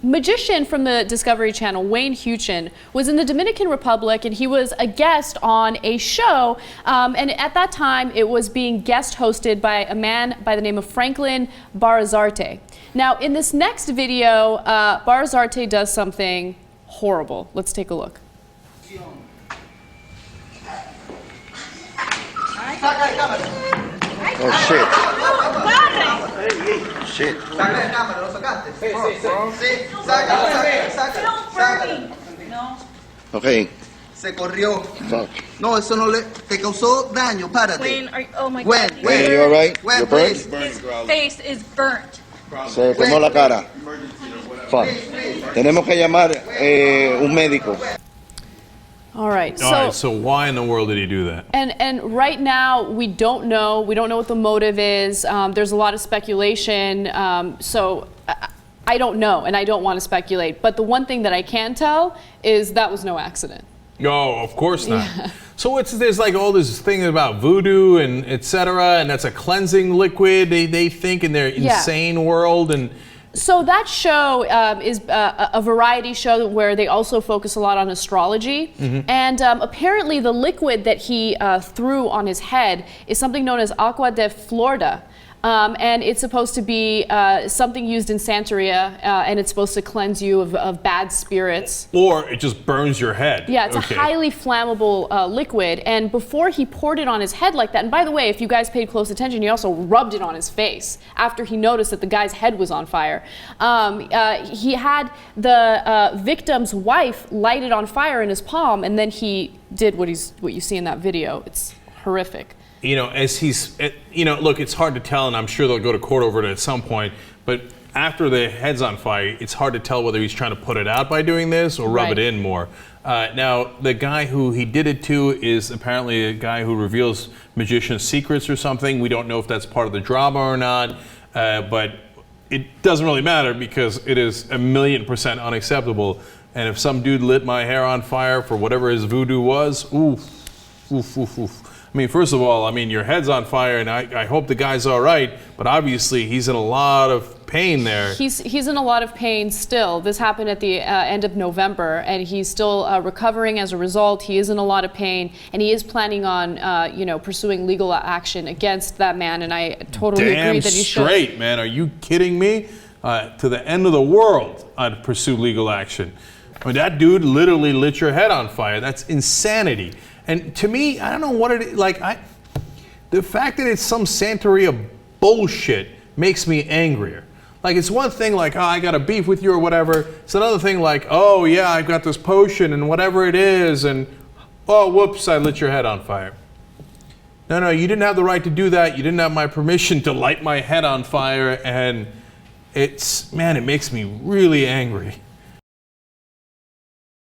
magician from the Discovery Channel, Wayne Houchin, was in the Dominican Republic, and he was a guest on a show. And at that time, it was being guest hosted by a man by the name of Franklin Barazarte. Now, in this next video, Barazarte does something horrible. Let's take a look. Oh shit. Shit. Okay. Se corrió. Fuck. No, eso no le... Te causó daño, párate. Wayne, oh my God. Wayne, you alright? Wayne, You burnt? His face is burnt. Se quemó la cara. Fuck. Tenemos que llamar un médico. All right. All right, so why in the world did he do that? And right now, we don't know. We don't know what the motive is. There's a lot of speculation. So I don't know, and I don't want to speculate. But the one thing that I can tell is that was no accident. No, of course not. Yeah. So there's like all this thing about voodoo and etc. And that's a cleansing liquid. They think in their insane world. And so that show is a variety show where they also focus a lot on astrology. Mm-hmm. And apparently the liquid that he threw on his head is something known as Aqua de Florida. And it's supposed to be something used in Santeria, and it's supposed to cleanse you of bad spirits. Or it just burns your head. Yeah, it's a highly flammable liquid. And before he poured it on his head like that, and by the way, if you guys paid close attention, he also rubbed it on his face after he noticed that the guy's head was on fire. He had the victim's wife light it on fire in his palm, and then he did what you see in that video. It's horrific. You know, as he's, you know, look, it's hard to tell, and I'm sure they'll go to court over it at some point, but after the head's on fire, it's hard to tell whether he's trying to put it out by doing this or rub it in more. Now, the guy who he did it to is apparently a guy who reveals magicians' secrets or something. We don't know if that's part of the drama or not, but it doesn't really matter because it is 1,000,000% unacceptable. And if some dude lit my hair on fire for whatever his voodoo was, oof, oof, oof, oof. I mean, first of all, I mean, your head's on fire, and I hope the guy's all right, but obviously he's in a lot of pain there. He's in a lot of pain still. This happened at the end of November, and he's still recovering as a result. He is in a lot of pain, and he is planning on, you know, pursuing legal action against that man, and I totally agree that he should. Damn straight, man. Are you kidding me? To the end of the world, I'd pursue legal action. I mean, that dude literally lit your head on fire. That's insanity. And to me, I don't know what it is, like, the fact that it's some Santeria bullshit makes me angrier. Like, it's one thing like, oh, I got a beef with you or whatever. It's another thing like, oh yeah, I've got this potion and whatever it is, and oh, whoops, I lit your head on fire. No, you didn't have the right to do that. You didn't have my permission to light my head on fire, and it's, man, it makes me really angry.